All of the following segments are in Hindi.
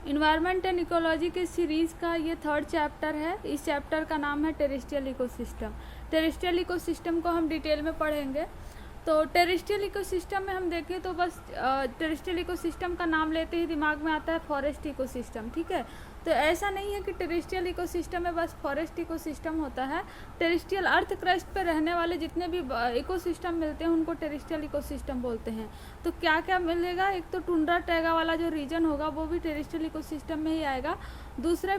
इन्वायरमेंट एंड इकोलॉजी के सीरीज़ का ये 3rd चैप्टर है। इस चैप्टर का नाम है टेरेस्ट्रियल इकोसिस्टम। टेरेस्ट्रियल इकोसिस्टम को हम डिटेल में पढ़ेंगे। तो टेरेस्ट्रियल इकोसिस्टम में हम देखें तो बस टेरेस्ट्रियल इकोसिस्टम का नाम लेते ही दिमाग में आता है फॉरेस्ट इकोसिस्टम, ठीक है। तो ऐसा नहीं है कि टेरेस्ट्रियल इकोसिस्टम में बस फॉरेस्ट इकोसिस्टम होता है। टेरेस्ट्रियल अर्थ क्रस्ट पर रहने वाले जितने भी इकोसिस्टम मिलते हैं उनको टेरेस्ट्रियल इकोसिस्टम बोलते हैं। तो क्या क्या मिलेगा, एक तो टुंड्रा टैगा वाला जो रीजन होगा वो भी टेरेस्ट्रियल इकोसिस्टम में ही आएगा। दूसरा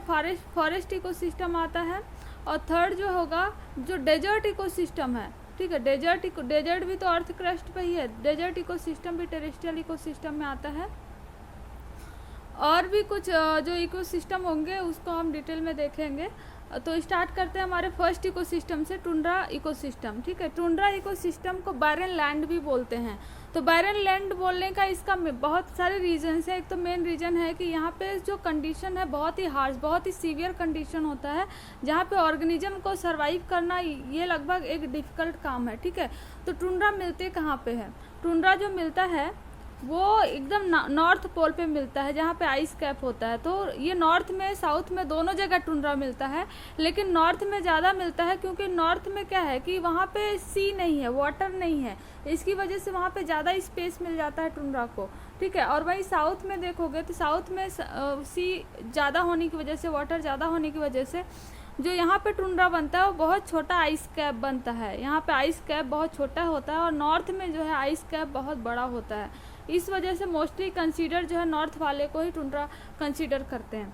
फॉरेस्ट इकोसिस्टम आता है, और थर्ड जो होगा जो डेजर्ट इकोसिस्टम है, ठीक है। डेजर्ट भी तो अर्थ क्रस्ट पे ही है। डेजर्ट इकोसिस्टम भी टेरेस्ट्रियल इकोसिस्टम में आता है। और भी कुछ जो इकोसिस्टम होंगे उसको हम डिटेल में देखेंगे। तो स्टार्ट करते हैं हमारे फर्स्ट इकोसिस्टम से, टुंड्रा इकोसिस्टम, ठीक है। टुंड्रा इकोसिस्टम को बैरन लैंड भी बोलते हैं। तो बैरन लैंड बोलने का इसका बहुत सारे रीजंस है। एक तो मेन रीज़न है कि यहाँ पे जो कंडीशन है बहुत ही हार्श, बहुत ही सीवियर कंडीशन होता है, जहाँ पे ऑर्गेनिज्म को सर्वाइव करना ये लगभग एक डिफ़िकल्ट काम है, ठीक है। तो टुंड्रा मिलते कहाँ पे है? टुंड्रा जो मिलता है वो एकदम नॉर्थ पोल पे मिलता है, जहाँ पे आइस कैप होता है। तो ये नॉर्थ में साउथ में दोनों जगह टुंड्रा मिलता है, लेकिन नॉर्थ में ज़्यादा मिलता है क्योंकि नॉर्थ में क्या है कि वहाँ पे सी नहीं है, वाटर नहीं है, इसकी वजह से वहाँ पे ज़्यादा स्पेस मिल जाता है टुंड्रा को, ठीक है। और वहीं साउथ में देखोगे तो साउथ में सी ज़्यादा होने की वजह से, वाटर ज़्यादा होने की वजह से जो यहाँ पे टुंड्रा बनता है वो बहुत छोटा आइस कैप बनता है। यहाँ पे आइस कैप बहुत छोटा होता है और नॉर्थ में जो है आइस कैप बहुत बड़ा होता है। इस वजह से मोस्टली कंसीडर जो है नॉर्थ वाले को ही टुंड्रा कंसीडर करते हैं।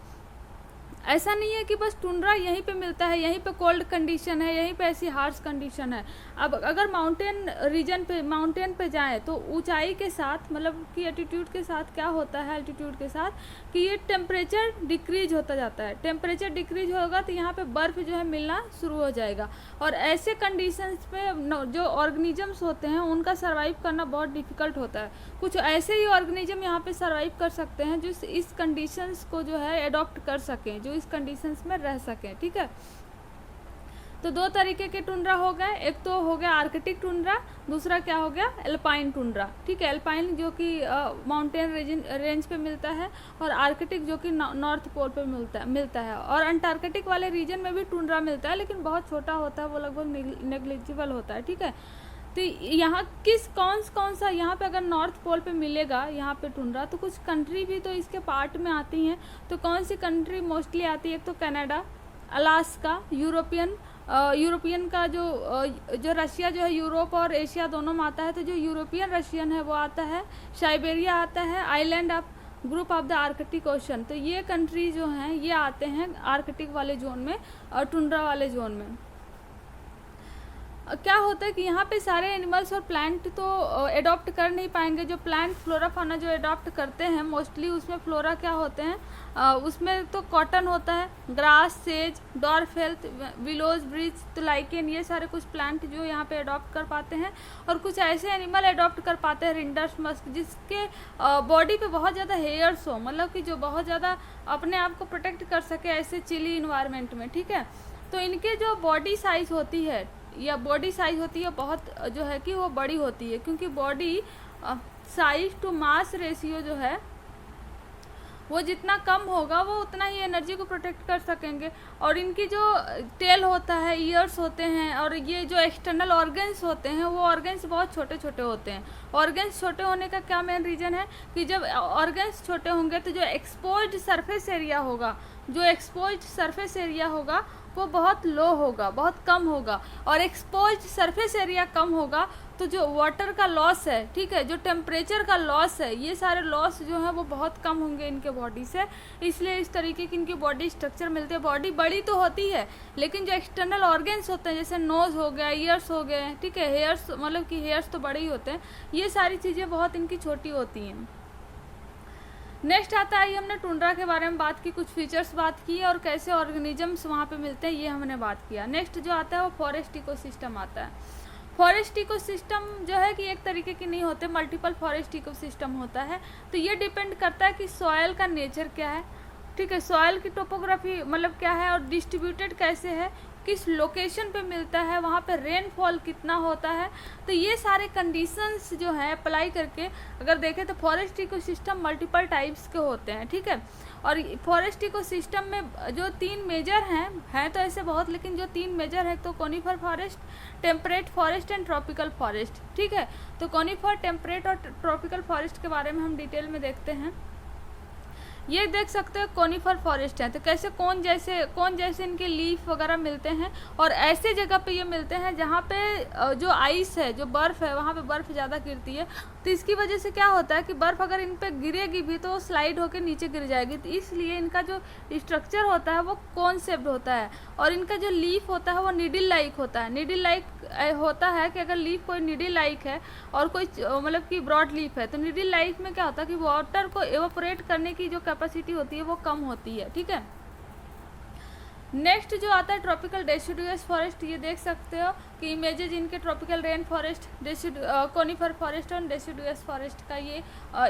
ऐसा नहीं है कि बस टुंड्रा यहीं पे मिलता है, यहीं पे कोल्ड कंडीशन है, यहीं पे ऐसी हार्श कंडीशन है। अब अगर माउंटेन रीजन पे, माउंटेन पे जाएं तो ऊंचाई के साथ, मतलब कि एल्टीट्यूड के साथ क्या होता है, एल्टीट्यूड के साथ कि ये टेम्परेचर डिक्रीज होता जाता है। टेम्परेचर डिक्रीज होगा तो यहाँ पे बर्फ़ जो है मिलना शुरू हो जाएगा, और ऐसे कंडीशंस पे जो ऑर्गेनिजम्स होते हैं उनका सर्वाइव करना बहुत डिफ़िकल्ट होता है। कुछ ऐसे ही ऑर्गेनिज्म यहाँ पे सर्वाइव कर सकते हैं जो इस कंडीशंस को जो है एडॉप्ट कर सकें, जो इस कंडीशंस में रह सकें, ठीक है। तो दो तरीके के टुंड्रा हो गए, एक तो हो गया आर्कटिक टुंड्रा, दूसरा क्या हो गया एल्पाइन टुंड्रा, ठीक है। एल्पाइन जो कि माउंटेन रेंज पे मिलता है, और आर्कटिक जो कि नॉर्थ पोल पे मिलता है। और अंटार्कटिक वाले रीजन में भी टुंड्रा मिलता है, लेकिन बहुत छोटा होता है, वो लगभग नेग्लिजिबल होता है, ठीक है। तो यहाँ कौन सा यहाँ पे अगर नॉर्थ पोल पे मिलेगा यहाँ पे टुंड्रा, तो कुछ कंट्री भी तो इसके पार्ट में आती हैं। तो कौन सी कंट्री मोस्टली आती है? एक तो कनाडा, अलास्का, यूरोपियन का जो रशिया जो है यूरोप और एशिया दोनों में आता है। तो जो यूरोपियन रशियन है वो आता है, साइबेरिया आता है, island of group of the Arctic ocean. तो ये कंट्री जो हैं ये आते हैं आर्कटिक वाले जोन में और टुंड्रा वाले जोन में। क्या होता है कि यहाँ पे सारे एनिमल्स और प्लांट तो एडॉप्ट कर नहीं पाएंगे। जो प्लांट फ्लोरा फाना जो एडॉप्ट करते हैं मोस्टली उसमें फ्लोरा क्या होते हैं, उसमें तो कॉटन होता है, grass, says, dwarf health, willows, bridge, तो लाइकेन, ये सारे कुछ प्लांट जो यहाँ पे एडॉप्ट कर पाते हैं। और कुछ ऐसे एनिमल एडॉप्ट कर पाते हैं, रिंडर्स मस्क, जिसके बॉडी पे बहुत ज़्यादा हेयर्स हो, मतलब कि जो बहुत ज़्यादा अपने आप को प्रोटेक्ट कर सके ऐसे चिली इन्वायरमेंट में, ठीक है। तो इनके जो बॉडी साइज होती है बहुत जो है कि वो बड़ी होती है, क्योंकि body size to mass ratio जो है वो जितना कम होगा वो उतना ही एनर्जी को प्रोटेक्ट कर सकेंगे। और इनकी जो टेल होता है, ईयर्स होते हैं, और ये जो एक्सटर्नल ऑर्गन्स होते हैं वो ऑर्गन्स बहुत छोटे छोटे होते हैं। ऑर्गन्स छोटे होने का क्या मेन रीज़न है कि जब ऑर्गन्स छोटे होंगे तो जो एक्सपोज्ड सरफेस एरिया होगा वो बहुत लो होगा, बहुत कम होगा। और एक्सपोज्ड सरफेस एरिया कम होगा तो जो वाटर का लॉस है, ठीक है, जो टेम्परेचर का लॉस है, ये सारे लॉस जो है वो बहुत कम होंगे इनके बॉडी से। इसलिए इस तरीके की इनकी बॉडी स्ट्रक्चर मिलते हैं। बॉडी बड़ी तो होती है, लेकिन जो एक्सटर्नल ऑर्गन्स होते हैं जैसे नोज़ हो गया, ईयर्स हो गए, ठीक है, हेयर्स, मतलब कि हेयर्स तो बड़े ही होते हैं, ये सारी चीज़ें बहुत इनकी छोटी होती हैं। नेक्स्ट आता है, हमने टुंड्रा के बारे में बात की, कुछ फीचर्स बात की और कैसे ऑर्गेनिजम्स वहाँ पे मिलते हैं ये हमने बात किया। नेक्स्ट जो आता है वो फॉरेस्ट इकोसिस्टम आता है। फॉरेस्ट इकोसिस्टम जो है कि एक तरीके की नहीं होते, मल्टीपल फॉरेस्ट इकोसिस्टम होता है। तो ये डिपेंड करता है कि सॉयल का नेचर क्या है, ठीक है, सॉयल की टोपोग्राफी मतलब क्या है और डिस्ट्रीब्यूटेड कैसे है, किस लोकेशन पे मिलता है, वहाँ पे रेनफॉल कितना होता है। तो ये सारे कंडीशंस जो हैं अप्लाई करके अगर देखें तो फॉरेस्ट इकोसिस्टम मल्टीपल टाइप्स के होते हैं, ठीक है। और फॉरेस्ट इकोसिस्टम में जो 3 मेजर हैं तो ऐसे बहुत, लेकिन जो 3 मेजर है तो conifer forest, temperate forest and tropical forest, ठीक है। तो कोनिफर, टेम्परेट और ट्रॉपिकल फॉरेस्ट के बारे में हम डिटेल में देखते हैं। ये देख सकते हो कोनिफर फॉरेस्ट है, तो कैसे कौन जैसे इनके लीफ वगैरह मिलते हैं, और ऐसे जगह पे ये मिलते हैं जहाँ पे जो आइस है, जो बर्फ़ है, वहाँ पे बर्फ़ ज़्यादा गिरती है। तो इसकी वजह से क्या होता है कि बर्फ़ अगर इन पे गिरेगी भी तो स्लाइड होकर नीचे गिर जाएगी। तो इसलिए इनका जो स्ट्रक्चर होता है वो कोन शेप्ड होता है, और इनका जो लीफ होता है वो नीडल लाइक होता है। नीडल लाइक होता है कि अगर लीफ कोई नीडल लाइक है और कोई मतलब कि ब्रॉड लीफ है, तो नीडल लाइक में क्या होता है कि वाटर को एवापोरेट करने की जो कैपेसिटी होती है वो कम होती है, ठीक है। नेक्स्ट जो आता है ट्रॉपिकल डेसिडुअस फॉरेस्ट, ये देख सकते हो कि इमेजेज इनके tropical rain forest, conifer forest और डेसिडुअस फॉरेस्ट का ये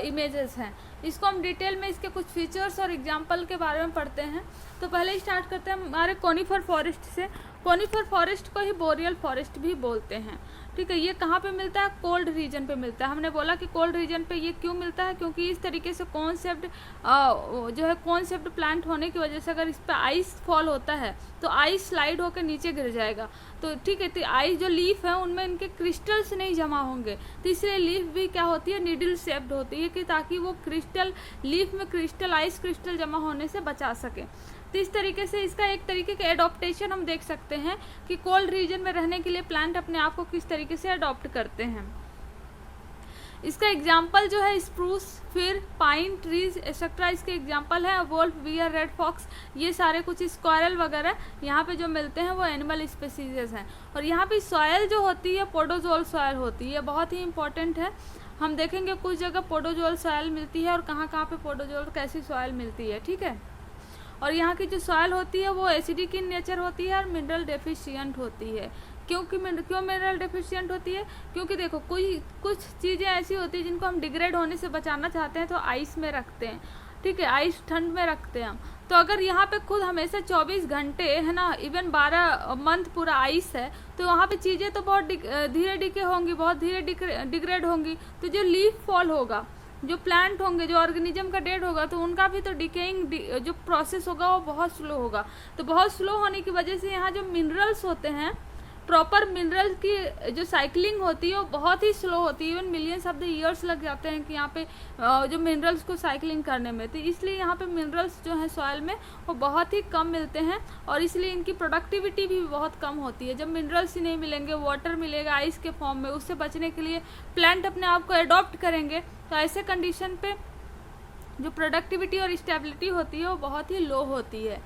इमेजेस हैं। इसको हम डिटेल में इसके कुछ फीचर्स और एग्जांपल के बारे में पढ़ते हैं। तो पहले स्टार्ट करते हैं हमारे कोनिफर फॉरेस्ट से। कोनिफर फॉरेस्ट को ही बोरियल फॉरेस्ट भी बोलते हैं, ठीक है। ये कहाँ पे मिलता है? कोल्ड रीजन पे मिलता है। हमने बोला कि कोल्ड रीजन पे ये क्यों मिलता है, क्योंकि इस तरीके से कॉन्सेप्ट जो है कॉन्सेप्ट प्लांट होने की वजह से अगर इस पर आइस फॉल होता है तो आइस स्लाइड होकर नीचे गिर जाएगा। तो ठीक है, तो आइस जो लीफ है उनमें इनके क्रिस्टल्स नहीं जमा होंगे, तो इसलिए लीफ भी क्या होती है, नीडल शेप्ड होती है, कि ताकि वो क्रिस्टल लीफ में क्रिस्टल आइस क्रिस्टल जमा होने से बचा सके। तो इस तरीके से इसका एक तरीके का एडॉप्टेशन हम देख सकते हैं कि कोल्ड रीजन में रहने के लिए प्लांट अपने आप को किस तरीके से अडॉप्ट करते हैं। इसका एग्जाम्पल जो है स्प्रूस, फिर पाइन ट्रीज एक्सेट्रा इसके एग्जाम्पल है। वोल्फ, बियर, रेड फॉक्स, ये सारे कुछ स्क्वायरल वगैरह यहाँ पे जो मिलते हैं वो एनिमल स्पीसीज हैं। और यहाँ पे सॉयल जो होती है पोडोजोल सॉयल होती है, बहुत ही इंपॉर्टेंट है। हम देखेंगे कुछ जगह पोडोजोल सॉयल मिलती है और कहाँ कहाँ पे पोडोजोल कैसी सॉयल मिलती है, ठीक है। और यहाँ की जो सॉयल होती है वो एसिडिक इन नेचर होती है और मिनरल डेफिशिएंट होती है। क्यों मिनरल डेफिशिएंट होती है? क्योंकि देखो कुछ चीज़ें ऐसी होती है जिनको हम डिग्रेड होने से बचाना चाहते हैं तो आइस में रखते हैं, ठीक है, आइस ठंड में रखते हैं हम। तो अगर यहाँ पे खुद हमेशा 24 घंटे है ना, इवन 12 मंथ पूरा आइस है, तो वहाँ पे चीज़ें तो बहुत धीरे डिके होंगी, बहुत धीरे डिग्रेड होंगी। तो जो लीफ फॉल होगा, जो प्लांट होंगे, जो ऑर्गेनिज्म का डेड होगा, तो उनका भी तो डिकेइंग जो प्रोसेस होगा वो बहुत स्लो होगा। तो बहुत स्लो होने की वजह से यहाँ जो मिनरल्स होते हैं, प्रॉपर मिनरल की जो साइकिलिंग होती है वो बहुत ही स्लो होती है। Even millions of the years लग जाते हैं कि यहाँ पे जो मिनरल्स को साइकिलिंग करने में। तो इसलिए यहाँ पे मिनरल्स जो हैं सॉइल में वो बहुत ही कम मिलते हैं, और इसलिए इनकी प्रोडक्टिविटी भी बहुत कम होती है। जब मिनरल्स ही नहीं मिलेंगे, वाटर मिलेगा आइस के फॉर्म में, उससे बचने के लिए प्लांट अपने आप को अडॉप्ट करेंगे। तो ऐसे कंडीशन पे जो प्रोडक्टिविटी और स्टेबिलिटी होती है वो बहुत ही लो होती है।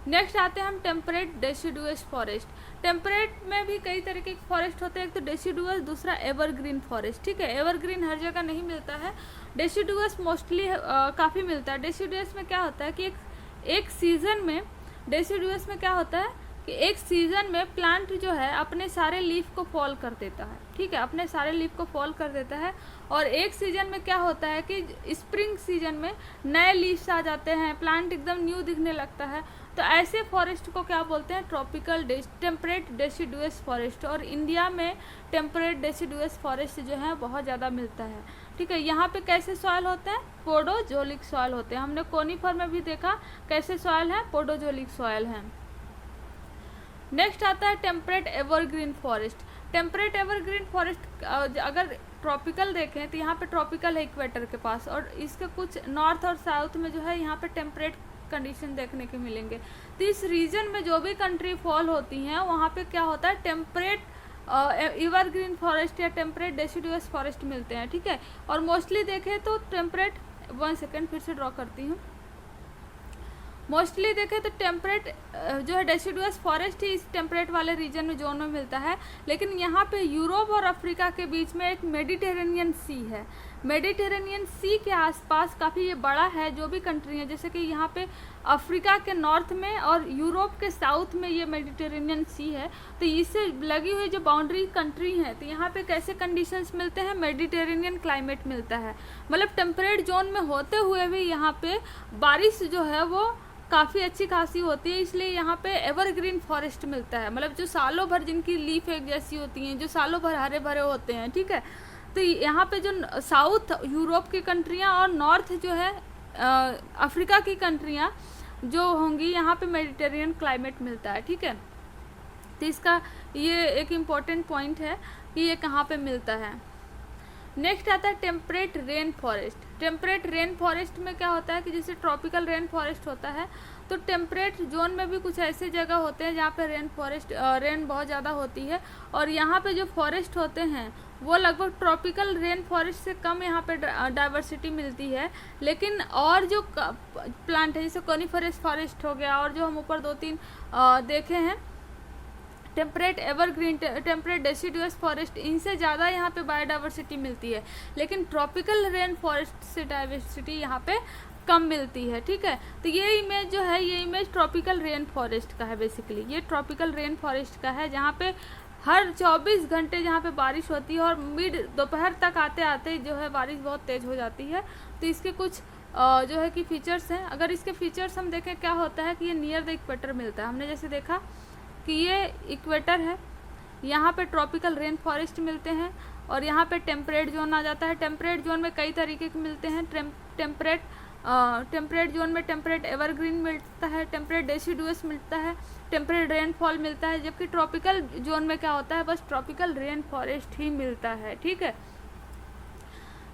नेक्स्ट आते हैं हम टेम्परेट डेसिडुअस फॉरेस्ट। टेम्परेट में भी कई तरह के फॉरेस्ट होते हैं, एक तो डेसिडुअस, दूसरा एवरग्रीन फॉरेस्ट, ठीक है। एवरग्रीन हर जगह नहीं मिलता है, डेसिडुअस मोस्टली काफ़ी मिलता है। डेसिडुअस में क्या होता है कि एक सीज़न में, डेसिडुअस में क्या होता है कि एक सीज़न में प्लांट जो है अपने सारे लीफ को फॉल कर देता है, ठीक है, अपने सारे लीफ को फॉल कर देता है। और एक सीजन में क्या होता है कि स्प्रिंग सीजन में नए लीव्स आ जाते हैं, प्लांट एकदम न्यू दिखने लगता है। तो ऐसे फॉरेस्ट को क्या बोलते हैं? Tropical temperate deciduous forest. और इंडिया में टेम्परेट डेसिडुअस फॉरेस्ट जो है बहुत ज़्यादा मिलता है, ठीक है। यहाँ पे कैसे सॉइल होते हैं? पोडोजोलिक सॉइल होते हैं। हमने कोनिफर में भी देखा कैसे सॉइल है, पोडोजोलिक सॉइल है। नेक्स्ट आता है temperate evergreen forest. Temperate evergreen forest अगर ट्रॉपिकल देखें तो यहाँ पे ट्रॉपिकल है इक्वेटर के पास, और इसके कुछ नॉर्थ और साउथ में जो है यहाँ पे टेम्परेट कंडीशन देखने के मिलेंगे। तो इस रीजन में जो भी कंट्री फॉल होती हैं वहाँ पे क्या होता है, टेम्परेट एवरग्रीन फॉरेस्ट या टेम्परेट डेसिडुअस फॉरेस्ट मिलते हैं, ठीक है। और मोस्टली देखें तो टेम्परेट, 1 सेकेंड फिर से ड्रॉ करती हूँ। मोस्टली देखें तो टेम्परेट जो है डेसिडुअस फॉरेस्ट ही इस टेम्परेट वाले रीजन में, जोन में मिलता है। लेकिन यहाँ पे यूरोप और अफ्रीका के बीच में एक मेडिटेरेनियन सी है। मेडिटेरेनियन सी के आसपास काफ़ी ये बड़ा है, जो भी कंट्री है, जैसे कि यहाँ पे अफ्रीका के नॉर्थ में और यूरोप के साउथ में ये मेडिटेरेनियन सी है। तो इससे लगी हुई जो बाउंड्री कंट्री है, तो यहाँ पे कैसे कंडीशंस मिलते हैं? मेडिटेरेनियन क्लाइमेट मिलता है। मतलब टेम्परेट जोन में होते हुए भी यहाँ पे बारिश जो है वो काफ़ी अच्छी खासी होती है, इसलिए यहाँ पे एवरग्रीन फॉरेस्ट मिलता है, मतलब जो सालों भर जिनकी लीफ एक जैसी होती हैं, जो सालों भर हरे भरे होते हैं, ठीक है। तो यहाँ पे जो साउथ यूरोप की कंट्रियाँ और नॉर्थ जो है अफ्रीका की कंट्रियाँ जो होंगी, यहाँ पे मेडिटेरियन क्लाइमेट मिलता है, ठीक है। तो इसका ये एक इम्पॉर्टेंट पॉइंट है कि ये कहाँ पे मिलता है। नेक्स्ट आता है temperate rain forest. Temperate rain forest में क्या होता है कि जैसे ट्रॉपिकल रेन फॉरेस्ट होता है, तो टेम्परेट जोन में भी कुछ ऐसे जगह होते हैं जहाँ पे रेन बहुत ज़्यादा होती है, और यहाँ पे जो फॉरेस्ट होते हैं वो लगभग ट्रॉपिकल रेन फॉरेस्ट से कम यहाँ पे डाइवर्सिटी मिलती है। लेकिन और जो प्लांट है जैसे कोनिफरस फॉरेस्ट हो गया, और जो हम ऊपर 2-3 देखे हैं temperate evergreen, temperate deciduous forest, इनसे ज़्यादा यहाँ पे बायोडाइवर्सिटी मिलती है। लेकिन ट्रॉपिकल रेन फॉरेस्ट से डाइवर्सिटी यहाँ पे कम मिलती है, ठीक है। तो ये इमेज जो है, ये इमेज ट्रॉपिकल रेन फॉरेस्ट का है। बेसिकली ये ट्रॉपिकल रेन फॉरेस्ट का है, जहाँ पे हर 24 घंटे जहाँ पे बारिश होती है, और मिड दोपहर तक आते आते जो है बारिश बहुत तेज़ हो जाती है। तो इसके कुछ जो है कि फीचर्स हैं। अगर इसके फीचर्स हम देखें, क्या होता है कि ये नियर द इक्वेटर मिलता है। हमने जैसे देखा कि ये इक्वेटर है, यहाँ पे ट्रॉपिकल रेन फॉरेस्ट मिलते हैं, और यहाँ पे टेम्परेट जोन आ जाता है। टेम्परेट जोन में कई तरीके के मिलते हैं। टेम्परेट जोन में टेम्परेट एवरग्रीन मिलता है, टेम्परेट डेसिडुअस मिलता है, टेम्परेट रेनफॉल मिलता है। जबकि ट्रॉपिकल जोन में क्या होता है, बस ट्रॉपिकल रेन फॉरेस्ट ही मिलता है, ठीक है।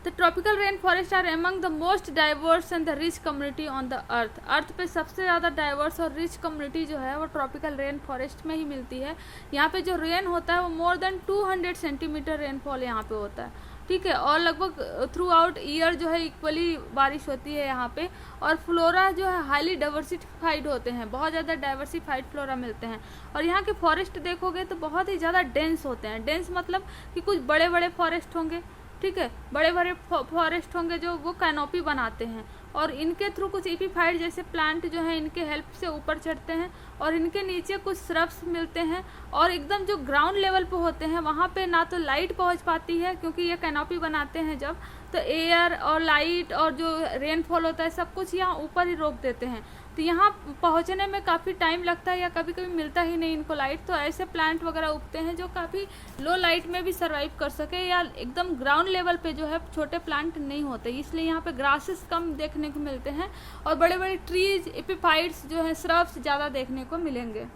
तो tropical rain forest are among the most diverse and the rich community on the earth. Earth पे सबसे ज़्यादा डाइवर्स और रिच कम्युनिटी जो है वो ट्रॉपिकल रेन फॉरेस्ट में ही मिलती है। यहाँ पे जो रेन होता है वो मोर देन 200 सेंटीमीटर रेनफॉल यहाँ पे होता है, ठीक है। और लगभग थ्रू आउट ईयर जो है इक्वली बारिश होती है यहाँ पे। और फ्लोरा जो है हाईली डाइवर्सिफाइड होते हैं, बहुत ज़्यादा डाइवर्सिफाइड फ्लोरा मिलते हैं। और यहाँ के फॉरेस्ट देखोगे तो बहुत ही ज़्यादा डेंस होते हैं। डेंस मतलब कि कुछ बड़े बड़े फॉरेस्ट होंगे, ठीक है, बड़े बड़े फॉरेस्ट होंगे जो वो कैनोपी बनाते हैं, और इनके थ्रू कुछ एपीफाइट जैसे प्लांट जो है इनके हेल्प से ऊपर चढ़ते हैं, और इनके नीचे कुछ श्रब्स मिलते हैं। और एकदम जो ग्राउंड लेवल पे होते हैं वहाँ पे ना तो लाइट पहुँच पाती है, क्योंकि ये कैनोपी बनाते हैं जब, तो एयर और लाइट और जो रेनफॉल होता है सब कुछ यहाँ ऊपर ही रोक देते हैं। तो यहाँ पहुँचने में काफ़ी टाइम लगता है, या कभी कभी मिलता ही नहीं इनको लाइट। तो ऐसे प्लांट वगैरह उगते हैं जो काफ़ी लो लाइट में भी सर्वाइव कर सके, या एकदम ग्राउंड लेवल पे जो है छोटे प्लांट नहीं होते, इसलिए यहाँ पे ग्रासेस कम देखने को मिलते हैं, और बड़े बड़े ट्रीज एपीफाइट्स जो हैं श्रब्स ज़्यादा देखने को मिलेंगे।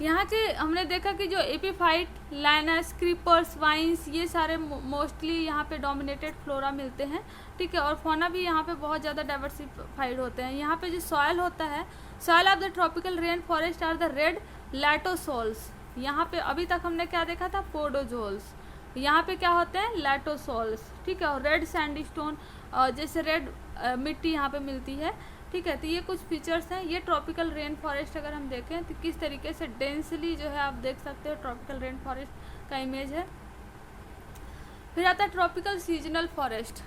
यहाँ के हमने देखा कि जो एपीफाइट, लाइनस, क्रीपर्स, वाइन्स, ये सारे मोस्टली यहाँ पे डोमिनेटेड फ्लोरा मिलते हैं, ठीक है। और फौना भी यहाँ पे बहुत ज़्यादा डाइवर्सिफाइड होते हैं। यहाँ पे जो सॉयल होता है, soil of the tropical rain forest are the red latosols. यहाँ पे अभी तक हमने क्या देखा था, पोडोजोल्स, यहाँ पे क्या होते हैं, लैटोसोल्स, ठीक है। और रेड सैंडस्टोन जैसे रेड मिट्टी यहाँ पे मिलती है, ठीक है। तो ये कुछ फीचर्स हैं। ये ट्रॉपिकल रेन फॉरेस्ट अगर हम देखें तो किस तरीके से डेंसली जो है आप देख सकते हो ट्रॉपिकल रेन फॉरेस्ट का इमेज है। फिर आता है tropical seasonal forest.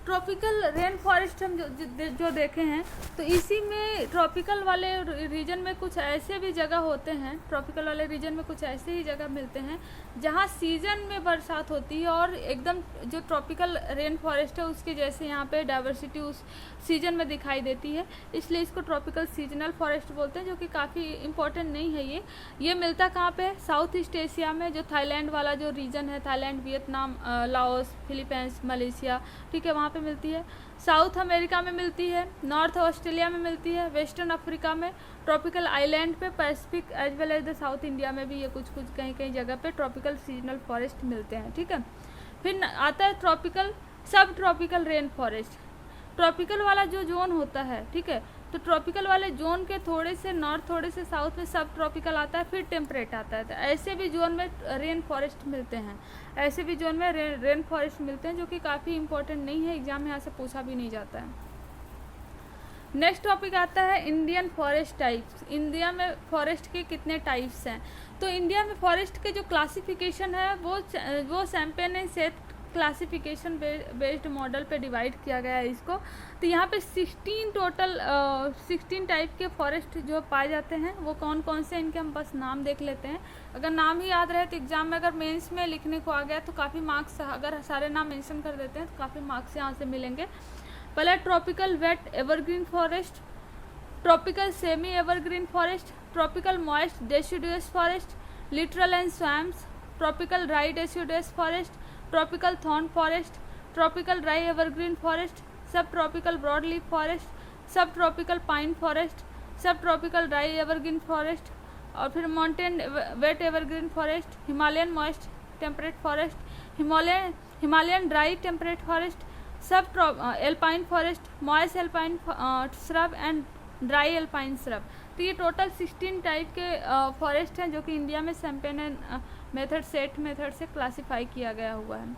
Tropical rain forest हम जो देखे हैं, तो इसी में ट्रॉपिकल वाले रीजन में कुछ ऐसे भी जगह होते हैं, ट्रॉपिकल वाले रीजन में कुछ ऐसे ही जगह मिलते हैं जहाँ सीजन में बरसात होती है, और एकदम जो ट्रॉपिकल रेन फॉरेस्ट है उसके जैसे यहाँ पे डाइवर्सिटी उस सीजन में दिखाई देती है, इसलिए इसको ट्रॉपिकल सीजनल फॉरेस्ट बोलते हैं, जो कि काफ़ी इम्पोर्टेंट नहीं है। ये मिलता कहाँ पे है, साउथ ईस्ट एशिया में, जो थाईलैंड वाला जो रीजन है, Thailand, Vietnam, Laos, Philippines, Malaysia, ठीक है, वहाँ पे मिलती है। साउथ अमेरिका में मिलती है, नॉर्थ ऑस्ट्रेलिया में मिलती है, वेस्टर्न अफ्रीका में, ट्रॉपिकल आइलैंड पे, Pacific as well as the south India में भी ये कुछ कहीं जगह पे ट्रॉपिकल सीजनल फॉरेस्ट मिलते हैं, ठीक है। फिर आता है ट्रॉपिकल सब ट्रॉपिकल रेन फॉरेस्ट। ट्रॉपिकल वाला जो जोन होता है, ठीक है, तो ट्रॉपिकल वाले जोन के थोड़े से नॉर्थ, थोड़े से साउथ में सब ट्रॉपिकल आता है, फिर टेम्परेट आता है। तो ऐसे भी जोन में रेन फॉरेस्ट मिलते हैं, ऐसे भी जोन में रेन फॉरेस्ट मिलते हैं, जो कि काफ़ी इंपॉर्टेंट नहीं है, एग्जाम में यहाँ से पूछा भी नहीं जाता है। नेक्स्ट टॉपिक आता है इंडियन फॉरेस्ट टाइप्स। इंडिया में फॉरेस्ट के कितने टाइप्स हैं। तो इंडिया में फॉरेस्ट के जो क्लासिफिकेशन है वो champagne and Seth classification based model पे डिवाइड किया गया है इसको। तो यहाँ पे 16 टाइप के फॉरेस्ट जो पाए जाते हैं, वो कौन कौन से, इनके हम बस नाम देख लेते हैं। अगर नाम ही याद रहे तो एग्जाम में अगर मेंस में लिखने को आ गया तो काफ़ी मार्क्स, अगर सारे नाम मेंशन कर देते हैं तो काफ़ी मार्क्स यहाँ से मिलेंगे। पहले tropical wet evergreen forest, tropical semi evergreen forest, tropical moist deciduous forest, littoral and swamps, tropical dry deciduous forest, tropical thorn forest, tropical dry evergreen forest, sub tropical broadleaf forest, sub tropical pine forest, sub tropical dry evergreen forest, और फिर mountain wet evergreen forest, Himalayan moist temperate forest, Himalayan dry temperate forest, sub alpine forest, moist alpine shrub and dry alpine shrub. तो ये टोटल 16 टाइप के फॉरेस्ट हैं जो कि इंडिया में champagne and method set method से क्लासिफाई किया गया हुआ है।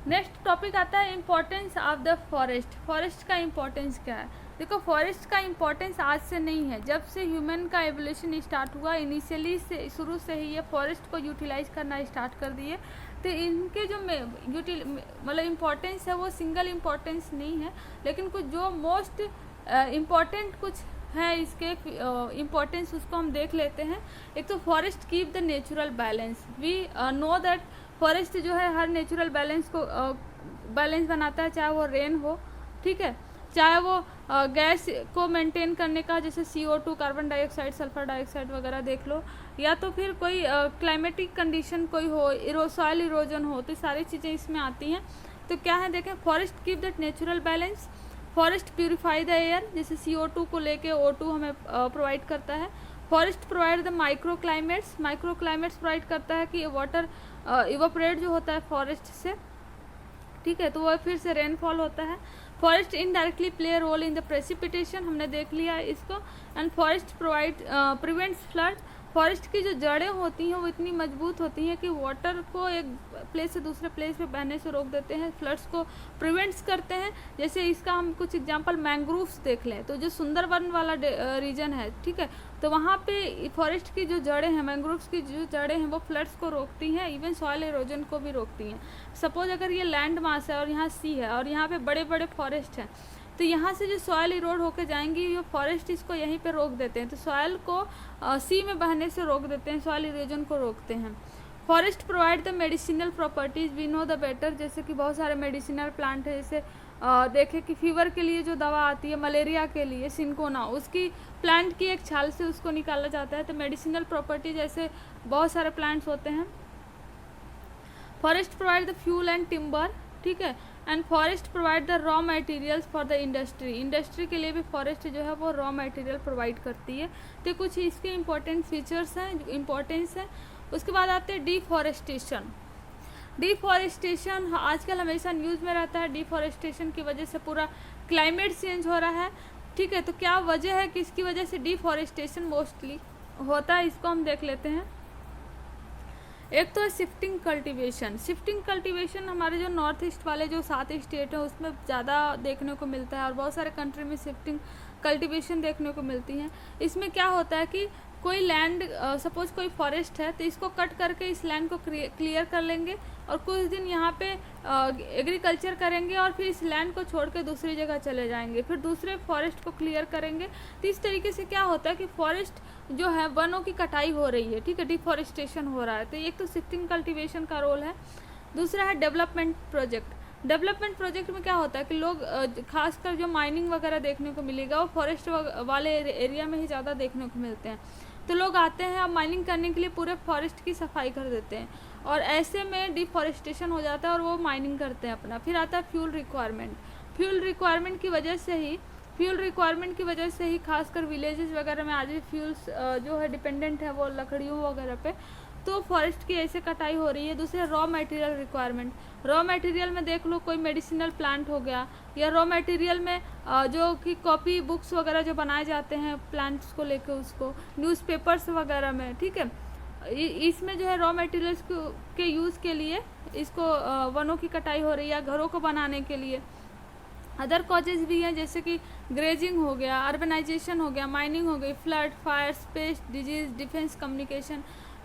नेक्स्ट टॉपिक आता है importance of the forest. Forest का इम्पोर्टेंस क्या है? देखो, फॉरेस्ट का इम्पोर्टेंस आज से नहीं है, जब से ह्यूमन का एवोल्यूशन स्टार्ट हुआ इनिशियली से शुरू से ही ये फॉरेस्ट को यूटिलाइज करना स्टार्ट कर दिए। तो इनके जो मतलब इम्पोर्टेंस है वो सिंगल इम्पोर्टेंस नहीं है, लेकिन कुछ जो मोस्ट इम्पॉर्टेंट कुछ है इसके इम्पोर्टेंस उसको हम देख लेते हैं। एक तो forest keep the natural balance. We know that forest जो है हर नेचुरल बैलेंस को बैलेंस बनाता है, चाहे वो रेन हो, ठीक है, चाहे वो गैस को मेंटेन करने का जैसे CO2 carbon dioxide sulphur dioxide वगैरह देख लो, या तो फिर कोई क्लाइमेटिक कंडीशन कोई हो, सॉइल इरोजन हो, तो सारी चीज़ें इसमें आती हैं। तो क्या है, देखें, forest keep that natural balance, forest purify the air, जैसे CO2 को लेके O2 हमें प्रोवाइड करता है। Forest provide the micro climates provide करता है कि वाटर इवापोरेट जो होता है फॉरेस्ट से, ठीक है, तो वह फिर से रेनफॉल होता है। Forest indirectly play role in the precipitation, हमने देख लिया है इसको। And forest prevents flood. Forest की जो जड़ें होती हैं वो इतनी मजबूत होती हैं कि वाटर को एक प्लेस से दूसरे प्लेस पे बहने से रोक देते हैं, फ्लड्स को प्रिवेंट्स करते हैं। जैसे इसका हम कुछ एग्जांपल मैंग्रोव्स देख लें, तो जो सुंदरवन वाला रीजन है, ठीक है, तो वहाँ पे फॉरेस्ट की जो जड़ें हैं, मैंग्रोव्स की जो जड़ें हैं वो फ्लड्स को रोकती हैं, इवन सॉइल इरोजन को भी रोकती हैं। सपोज अगर ये लैंड मास है और यहाँ सी है और यहाँ पे बड़े बड़े फॉरेस्ट हैं, तो यहाँ से जो सॉइल इरोड होकर जाएंगी ये फॉरेस्ट इसको यहीं पे रोक देते हैं, तो सॉइल को सी में बहने से रोक देते हैं, सॉइल इरोजन को रोकते हैं। Forest provide the medicinal properties, we know the better, जैसे कि बहुत सारे मेडिसिनल प्लांट है, जैसे देखें कि फीवर के लिए जो दवा आती है, मलेरिया के लिए सिंकोना, उसकी प्लांट की एक छाल से उसको निकाला जाता है। तो मेडिसिनल प्रॉपर्टीज ऐसे बहुत सारे प्लांट्स होते हैं। Forest provide the fuel and timber, ठीक है, and forest provide the raw materials for the industry के लिए भी फॉरेस्ट जो है वो रॉ मटेरियल प्रोवाइड करती है। तो कुछ इसके इम्पोर्टेंट फीचर्स हैं, इम्पोर्टेंस है। उसके बाद आते हैं डिफॉरेस्टेशन आजकल हमेशा न्यूज़ में रहता है। डिफॉरेस्टेशन की वजह से पूरा क्लाइमेट चेंज हो रहा है, ठीक है, तो क्या वजह है कि इसकी वजह से डिफॉरेस्टेशन मोस्टली होता है, इसको हम देख लेते हैं। एक तो है शिफ्टिंग कल्टीवेशन हमारे जो नॉर्थ ईस्ट वाले जो 7 स्टेट हैं उसमें ज़्यादा देखने को मिलता है, और बहुत सारे कंट्री में शिफ्टिंग कल्टीवेशन देखने को मिलती हैं। इसमें क्या होता है कि कोई लैंड, सपोज कोई फॉरेस्ट है, तो इसको कट करके इस लैंड को क्लियर कर लेंगे और कुछ दिन यहाँ पे एग्रीकल्चर करेंगे और फिर इस लैंड को छोड़ के दूसरी जगह चले जाएंगे, फिर दूसरे फॉरेस्ट को क्लियर करेंगे। तो इस तरीके से क्या होता है कि फॉरेस्ट जो है वनों की कटाई हो रही है, ठीक है, डिफॉरेस्टेशन हो रहा है। तो एक तो शिफ्टिंग कल्टीवेशन का रोल है। दूसरा है डेवलपमेंट प्रोजेक्ट में क्या होता है कि लोग खासकर जो माइनिंग वगैरह देखने को मिलेगा वो फॉरेस्ट वाले एरिया में ही ज़्यादा देखने को मिलते हैं। तो लोग आते हैं अब माइनिंग करने के लिए पूरे फॉरेस्ट की सफाई कर देते हैं, और ऐसे में डिफॉरेस्टेशन हो जाता है और वो माइनिंग करते हैं अपना। फिर आता है फ्यूल रिक्वायरमेंट की वजह से ही खासकर विलेजेस वगैरह में आज भी फ्यूल्स जो है डिपेंडेंट है वो लकड़ियों वगैरह पे, तो फॉरेस्ट की ऐसे कटाई हो रही है। दूसरे रॉ मटेरियल में देख लो, कोई मेडिसिनल प्लांट हो गया, या रॉ मटेरियल में जो कि कॉपी बुक्स वगैरह जो बनाए जाते हैं प्लांट्स को लेके, उसको न्यूज़पेपर्स वगैरह में, ठीक है, इसमें जो है रॉ मटेरियल्स के यूज़ के लिए इसको वनों की कटाई हो रही है घरों को बनाने के लिए। अदर कॉजेज भी हैं जैसे कि ग्रेजिंग हो गया, अर्बनाइजेशन हो गया, माइनिंग हो गई, flood, fire, paste, disease, defence, communication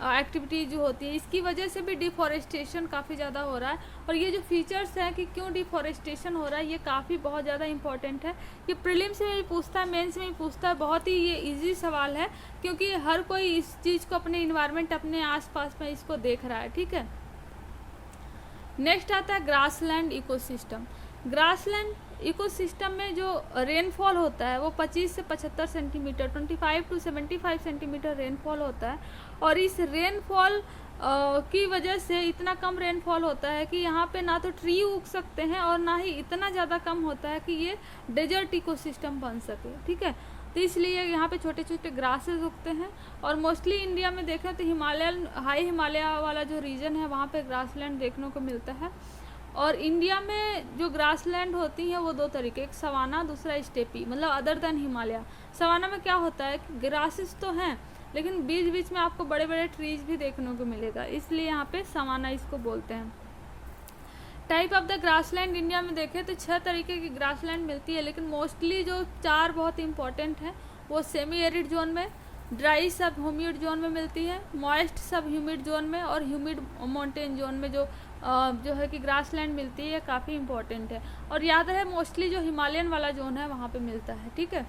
activity जो होती है, इसकी वजह से भी डिफॉरेस्टेशन काफ़ी ज़्यादा हो रहा है। और ये जो फीचर्स हैं कि क्यों डिफॉरेस्टेशन हो रहा है, ये काफ़ी बहुत ज़्यादा इंपॉर्टेंट है। ये प्रीलिम्स में भी पूछता है, मेंस में भी पूछता है, बहुत ही ये इजी सवाल है क्योंकि हर कोई इस चीज़ को अपने इन्वायरमेंट अपने आसपास में इसको देख रहा है, ठीक है। नेक्स्ट आता है ग्रासलैंड इकोसिस्टम। ग्रासलैंड इकोसिस्टम में जो रेनफॉल होता है वो 25 से 75 सेंटीमीटर 25 to 75 सेंटीमीटर रेनफॉल होता है। और इस रेनफॉल की वजह से इतना कम रेनफॉल होता है कि यहाँ पे ना तो ट्री उग सकते हैं और ना ही इतना ज़्यादा कम होता है कि ये डेजर्ट इकोसिस्टम बन सके, ठीक है। तो इसलिए यहाँ पे छोटे छोटे ग्रासेस उगते हैं। और मोस्टली इंडिया में देखें तो हाई हिमालय वाला जो रीजन है वहाँ पे ग्रासलैंड देखने को मिलता है। और इंडिया में जो ग्रासलैंड होती हैं वो दो तरीके, एक सवाना, दूसरा स्टेपी, मतलब अदर देन हिमालय। सवाना में क्या होता है कि ग्रासेस तो हैं लेकिन बीच बीच में आपको बड़े बड़े ट्रीज भी देखने को मिलेगा, इसलिए यहाँ पे सवाना इसको बोलते हैं। Type of the grassland India में देखें तो 6 तरीके की ग्रासलैंड मिलती है, लेकिन मोस्टली जो 4 बहुत इंपॉर्टेंट हैं वो सेमी एरिड जोन में, ड्राई सब ह्यूमिड जोन में मिलती है, मॉइस्ट सब ह्यूमिड जोन में और ह्यूमिड माउंटेन जोन में जो है कि ग्रासलैंड मिलती है। ये काफ़ी इंपॉर्टेंट है और याद है मोस्टली जो हिमालयन वाला जोन है वहाँ पे मिलता है, ठीक है।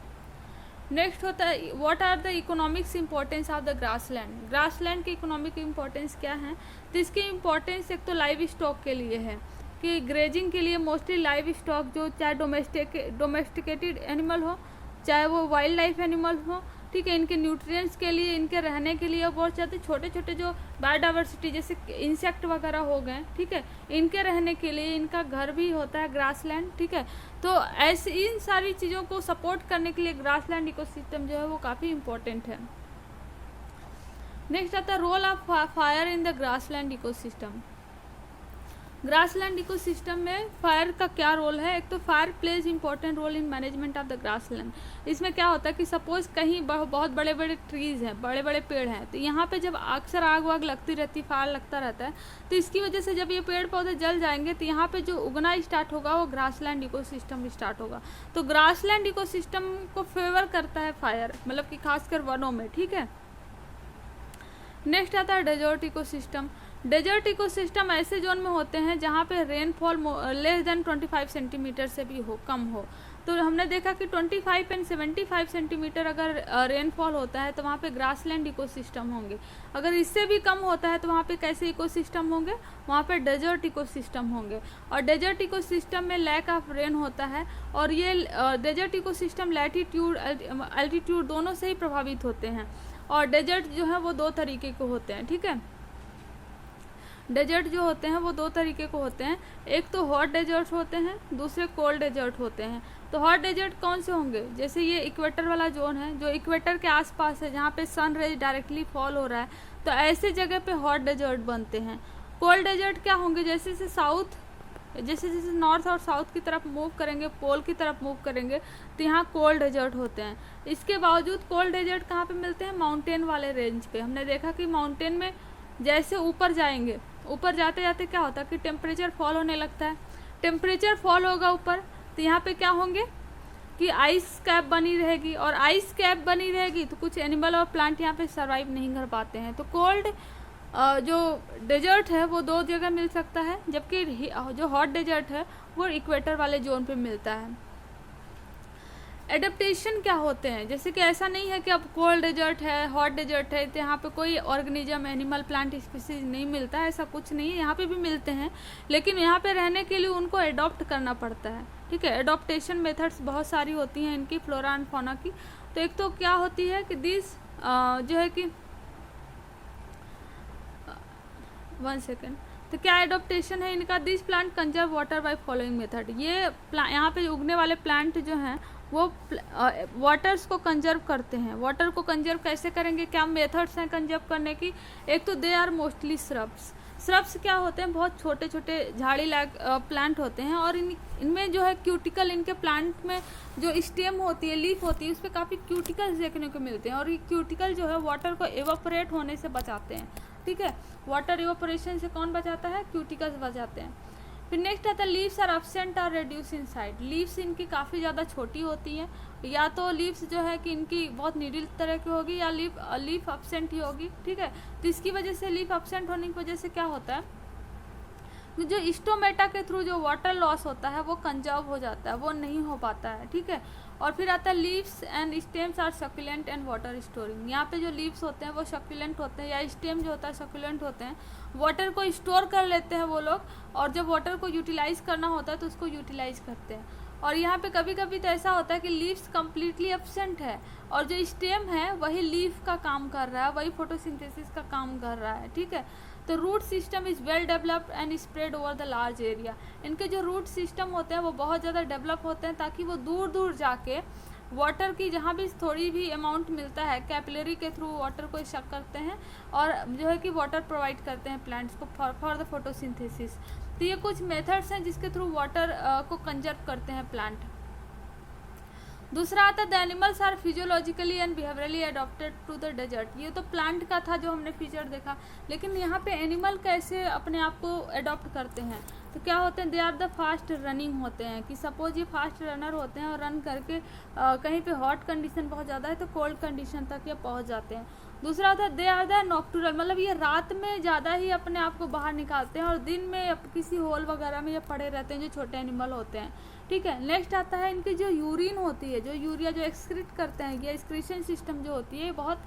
नेक्स्ट होता है what are the economics importance of the grassland. Grassland की इकोनॉमिक इंपॉर्टेंस क्या है? तो इसकी इंपॉर्टेंस एक तो लाइव स्टॉक के लिए है कि ग्रेजिंग के लिए मोस्टली लाइव स्टॉक जो चाहे डोमेस्टिकेटेड एनिमल हो चाहे वो वाइल्ड लाइफ एनिमल हो, ठीक है, इनके न्यूट्रिएंट्स के लिए, इनके रहने के लिए बहुत ज़्यादा छोटे छोटे जो बायोडाइवर्सिटी जैसे इंसेक्ट वगैरह हो गए, ठीक है, इनके रहने के लिए इनका घर भी होता है ग्रासलैंड, ठीक है। तो ऐसे इन सारी चीज़ों को सपोर्ट करने के लिए ग्रासलैंड इकोसिस्टम जो है वो काफ़ी इंपॉर्टेंट है। नेक्स्ट आता है role of fire in the grassland ecosystem. Grassland ecosystem में फायर का क्या रोल है? एक तो fire plays important role in management of the grassland. इसमें क्या होता है कि सपोज कहीं बहुत बड़े बड़े ट्रीज हैं, बड़े बड़े पेड़ हैं, तो यहाँ पे जब अक्सर आग वाग लगती रहती, फायर लगता रहता है, तो इसकी वजह से जब ये पेड़ पौधे जल जाएंगे तो यहाँ पे जो उगना स्टार्ट होगा वो ग्रासलैंड इकोसिस्टम स्टार्ट होगा। तो ग्रासलैंड इकोसिस्टम को फेवर करता है फायर, मतलब कि खासकर वनों में, ठीक है। नेक्स्ट आता है डेजर्ट इकोसिस्टम। डेजर्ट इकोसिस्टम ऐसे जोन में होते हैं जहाँ पे रेनफॉल लेस देन 25 सेंटीमीटर से भी कम हो। तो हमने देखा कि 25 एंड 75 सेंटीमीटर अगर रेनफॉल होता है तो वहाँ पे ग्रासलैंड इकोसिस्टम होंगे। अगर इससे भी कम होता है तो वहाँ पे कैसे इकोसिस्टम होंगे? वहाँ पे डेजर्ट इकोसिस्टम होंगे। और डेजर्ट इकोसिस्टम में लैक ऑफ रेन होता है और ये डेजर्ट इकोसिस्टम लैटीट्यूड एल्टीट्यूड दोनों से ही प्रभावित होते हैं। और डेजर्ट जो है वो 2 तरीके के होते हैं, ठीक है। डेजर्ट जो होते हैं वो 2 तरीके को होते हैं, एक तो हॉट डेजर्ट होते हैं, दूसरे कोल्ड डेजर्ट होते हैं। तो हॉट डेजर्ट कौन से होंगे? जैसे ये इक्वेटर वाला जोन है जो इक्वेटर के आसपास है, जहाँ पे सन रेज डायरेक्टली फॉल हो रहा है, तो ऐसे जगह पे हॉट डेजर्ट बनते हैं। कोल्ड डेजर्ट क्या होंगे? जैसे जैसे नॉर्थ और साउथ की तरफ मूव करेंगे, पोल की तरफ मूव करेंगे, तो यहाँ कोल्ड डेजर्ट होते हैं। इसके बावजूद कोल्ड डेजर्ट कहाँ पे मिलते हैं? माउंटेन वाले रेंज पे। हमने देखा कि माउंटेन में जैसे ऊपर जाएंगे, ऊपर जाते जाते क्या होता है कि टेम्परेचर फॉल होने लगता है। टेम्परेचर फॉल होगा ऊपर तो यहाँ पे क्या होंगे कि आइस कैप बनी रहेगी, और आइस कैप बनी रहेगी तो कुछ एनिमल और प्लांट यहाँ पे सर्वाइव नहीं कर पाते हैं। तो कोल्ड जो डेजर्ट है वो 2 जगह मिल सकता है, जबकि जो हॉट डेजर्ट है वो इक्वेटर वाले जोन पे मिलता है। एडेप्टेशन क्या होते हैं? जैसे कि ऐसा नहीं है कि अब कोल्ड डेजर्ट है, हॉट डेजर्ट है तो यहाँ पे कोई ऑर्गेनिज्म, एनिमल, प्लांट स्पीसीज नहीं मिलता है, ऐसा कुछ नहीं है। यहाँ पे भी मिलते हैं, लेकिन यहाँ पे रहने के लिए उनको एडॉप्ट करना पड़ता है, ठीक है। एडॉप्टेशन मेथड्स बहुत सारी होती हैं इनकी, फ्लोरा एंड फौना की। तो एक तो क्या होती है कि दिस जो है कि 1 सेकेंड, तो क्या एडॉप्टेशन है इनका? This plant conserve water by following method. ये यहाँ पे उगने वाले प्लांट जो हैं वो वाटर्स को कंजर्व करते हैं। वाटर को कंजर्व कैसे करेंगे? क्या मेथड्स हैं कंजर्व करने की? एक तो they are mostly shrubs. Shrubs क्या होते हैं? बहुत छोटे छोटे झाड़ी लायक प्लांट होते हैं, और इनमें जो है क्यूटिकल, इनके प्लांट में जो स्टेम होती है, लीफ होती है, उस पर काफ़ी क्यूटिकल्स देखने को मिलते हैं, और ये क्यूटिकल जो है वाटर को एवापोरेट होने से बचाते हैं, ठीक है। वाटर इवापोरेशन से कौन बचाता है? क्यूटिकल्स बचाते हैं। फिर नेक्स्ट आता है लीव्स आर एब्सेंट और रिड्यूस इन साइज। लीव्स इनकी काफ़ी ज़्यादा छोटी होती हैं, या तो लीव्स जो है कि इनकी बहुत नीडल तरह की होगी, या लीफ एब्सेंट ही होगी, ठीक है। तो इसकी वजह से, लीफ एब्सेंट होने की वजह से क्या होता है जो स्टोमेटा के थ्रू जो वाटर लॉस होता है वो कंजर्व हो जाता है, वो नहीं हो पाता है, ठीक है। और फिर आता है leaves and stems are succulent and water storing. यहाँ पे जो लीव्स होते हैं वो सक्यूलेंट होते हैं, या स्टेम जो होता है सक्यूलेंट होते हैं, वाटर को स्टोर कर लेते हैं वो लोग, और जब वाटर को यूटिलाइज करना होता है तो उसको यूटिलाइज करते हैं। और यहाँ पे कभी कभी तो ऐसा होता है कि लीव्स कम्प्लीटली एब्सेंट है और जो स्टेम है वही लीफ का काम कर रहा है, वही फोटोसिंथेसिस का काम कर रहा है, ठीक है। तो root system is well developed and spread over the large area. इनके जो रूट सिस्टम होते हैं वो बहुत ज़्यादा डेवलप होते हैं ताकि वो दूर दूर जाके वाटर की जहाँ भी थोड़ी भी अमाउंट मिलता है कैपिलरी के थ्रू वाटर को शक करते हैं और जो है कि वाटर प्रोवाइड करते हैं प्लांट्स को फॉर द फोटोसिंथेसिस। तो ये कुछ मेथड्स हैं जिसके थ्रू वाटर को कंजर्व करते हैं प्लांट। दूसरा आता है the animals are physiologically and behaviourally adopted to the desert. ये तो प्लांट का था जो हमने फीचर देखा, लेकिन यहाँ पे एनिमल कैसे अपने आप को अडॉप्ट करते हैं। तो क्या होते हैं, they are the fast running होते हैं, कि सपोज ये फास्ट रनर होते हैं और रन करके कहीं पे हॉट कंडीशन बहुत ज़्यादा है तो कोल्ड कंडीशन तक ये पहुँच जाते हैं। दूसरा होता है दे आर द नॉक्टुरल, मतलब ये रात में ज़्यादा ही अपने आप को बाहर निकालते हैं और दिन में किसी होल वगैरह में ये पड़े रहते हैं, जो छोटे एनिमल होते हैं, ठीक है। नेक्स्ट आता है इनकी जो यूरिन होती है, जो यूरिया जो एक्सक्रीट करते हैं, ये एक्सक्रीशन सिस्टम जो होती है बहुत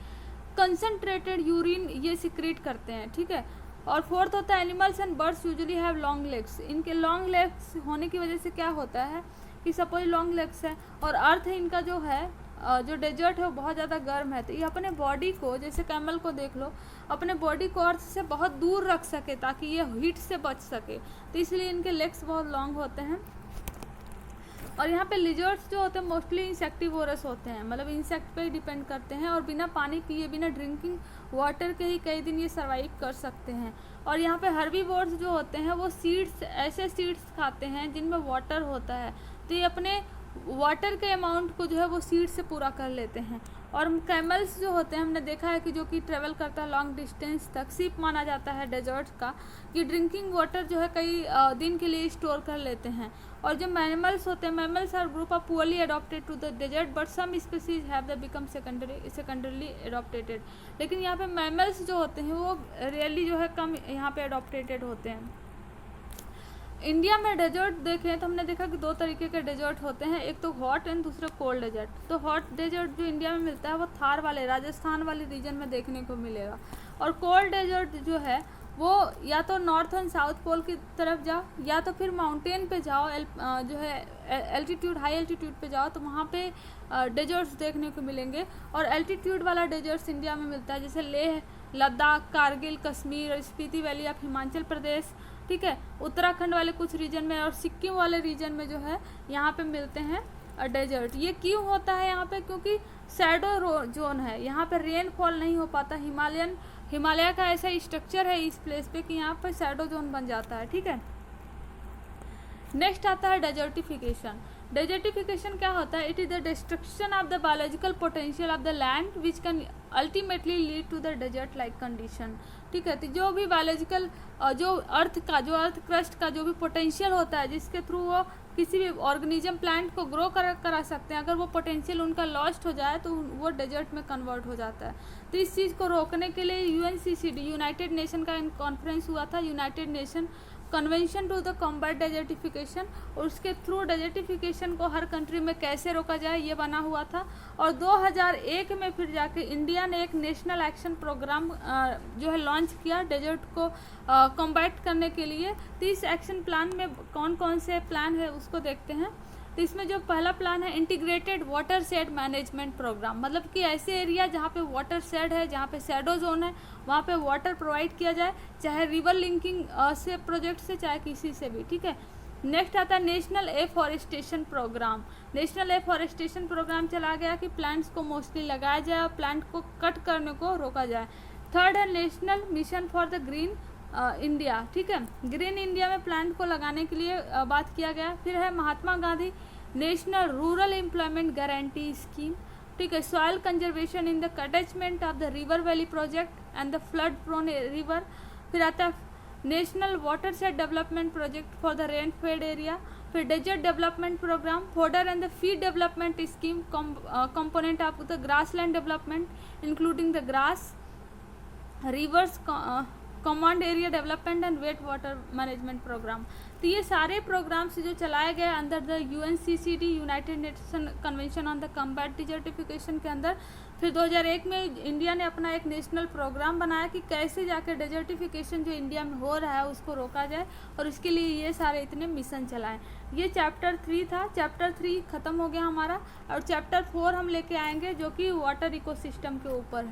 कंसनट्रेटेड यूरिन ये सिक्रीट करते हैं, ठीक है। और फोर्थ होता है animals and birds usually have long legs. इनके लॉन्ग लेग्स होने की वजह से क्या होता है कि सपोज लॉन्ग लेग्स है और अर्थ इनका जो है जो डेजर्ट है वो बहुत ज़्यादा गर्म है, तो ये अपने बॉडी को, जैसे कैमल को देख लो, अपने बॉडी को अर्थ से बहुत दूर रख सके ताकि ये हीट से बच सके, तो इसलिए इनके लेग्स बहुत लॉन्ग होते हैं। और यहाँ पे लिजर्ड्स जो होते हैं मोस्टली इंसेक्टिवोरस होते हैं, मतलब इंसेक्ट पे ही डिपेंड करते हैं और बिना पानी पिए बिना ड्रिंकिंग वाटर के ही कई दिन ये सर्वाइव कर सकते हैं। और यहाँ पे हर्बीवोर्स जो होते हैं वो सीड्स, ऐसे सीड्स खाते हैं जिनमें वाटर होता है, तो ये अपने वाटर के अमाउंट को जो है वो सीड से पूरा कर लेते हैं। और कैमल्स जो होते हैं हमने देखा है कि जो कि ट्रेवल करता है लॉन्ग डिस्टेंस तक, सीप माना जाता है डेजर्ट का, कि ड्रिंकिंग वाटर जो है कई दिन के लिए स्टोर कर लेते हैं। और जो मैमल्स होते हैं, mammals are group of poorly adapted to the desert but some species have the become secondarily adapted. लेकिन यहाँ पे मैमल्स जो होते हैं वो रियली जो है कम यहाँ पे अडॉप्टेड होते हैं। इंडिया में डेजर्ट देखें तो हमने देखा कि दो तरीके के डेजर्ट होते हैं, एक तो हॉट एंड दूसरा कोल्ड डेजर्ट। तो हॉट डेजर्ट जो इंडिया में मिलता है वो थार वाले राजस्थान वाले रीजन में देखने को मिलेगा, और कोल्ड डेजर्ट जो है वो या तो नॉर्थ एंड साउथ पोल की तरफ जाओ या तो फिर माउंटेन पे जाओ, जो है एल्टीट्यूड हाई एल्टीट्यूड पे जाओ तो वहाँ पे डेजर्ट्स देखने को मिलेंगे। और एल्टीट्यूड वाला डेजर्ट्स इंडिया में मिलता है, जैसे लेह, लद्दाख, कारगिल, कश्मीर और स्पीति वैली ऑफ हिमाचल प्रदेश, ठीक है, उत्तराखंड वाले कुछ रीजन में और सिक्किम वाले रीजन में जो है यहाँ पे मिलते हैं डेजर्ट। ये क्यों होता है यहाँ पे, क्योंकि शैडो जोन है, यहाँ पे रेनफॉल नहीं हो पाता। हिमालय का ऐसा स्ट्रक्चर है इस प्लेस पे कि यहाँ पर शैडो जोन बन जाता है, ठीक है। नेक्स्ट आता है डेजर्टिफिकेशन। डेजर्टिफिकेशन क्या होता है, it is the destruction of the biological potential of the land which can ultimately lead to the desert like condition, ठीक है। तो जो भी बायोलॉजिकल जो अर्थ क्रस्ट का जो भी पोटेंशियल होता है जिसके थ्रू वो किसी भी ऑर्गेनिज्म प्लांट को ग्रो करा सकते हैं, अगर वो पोटेंशियल उनका लॉस्ट हो जाए तो वो डेजर्ट में कन्वर्ट हो जाता है। तो इस चीज़ को रोकने के लिए UNCCD यूनाइटेड नेशन का कॉन्फ्रेंस हुआ था, united nation convention to the combat desertification, और उसके थ्रू डेजर्टिफिकेशन को हर कंट्री में कैसे रोका जाए ये बना हुआ था। और 2001 में फिर जाके इंडिया ने एक नेशनल एक्शन प्रोग्राम जो है लॉन्च किया डेजर्ट को कॉम्बैट करने के लिए। तो इस एक्शन प्लान में कौन कौन से प्लान है उसको देखते हैं। तो इसमें जो पहला प्लान है integrated watershed management programme, मतलब कि ऐसे एरिया जहाँ पे वाटर शेड है, जहाँ पे शैडो जोन है, वहाँ पे वाटर प्रोवाइड किया जाए, चाहे रिवर लिंकिंग से प्रोजेक्ट से चाहे किसी से भी, ठीक है। नेक्स्ट आता है national afforestation programme. National afforestation programme चला गया कि प्लांट्स को मोस्टली लगाया जाए और प्लांट को कट करने को रोका जाए। थर्ड है national mission for the green India, ठीक है, ग्रीन इंडिया में प्लांट को लगाने के लिए बात किया गया। फिर है Mahatma Gandhi national rural employment guarantee scheme, ठीक है, soil conservation in the catchment of the river valley project and the flood prone river. फिर आता है national watershed development project for the rain fed area. फिर desert development programme, fodder and the feed development scheme, component of the grassland development including the grass, rivers command area development and wet water management programme. तो ये सारे प्रोग्राम्स जो चलाए गए under the UNCCD, united nation convention on the combat desertification के अंदर। फिर 2001 में इंडिया ने अपना एक नेशनल प्रोग्राम बनाया कि कैसे जाकर डेजर्टिफिकेशन जो इंडिया में हो रहा है उसको रोका जाए, और उसके लिए ये सारे इतने मिशन चलाए। ये चैप्टर 3 था। चैप्टर 3 ख़त्म हो गया हमारा, और चैप्टर 4 हम लेके आएंगे जो कि वाटर इकोसिस्टम के ऊपर है।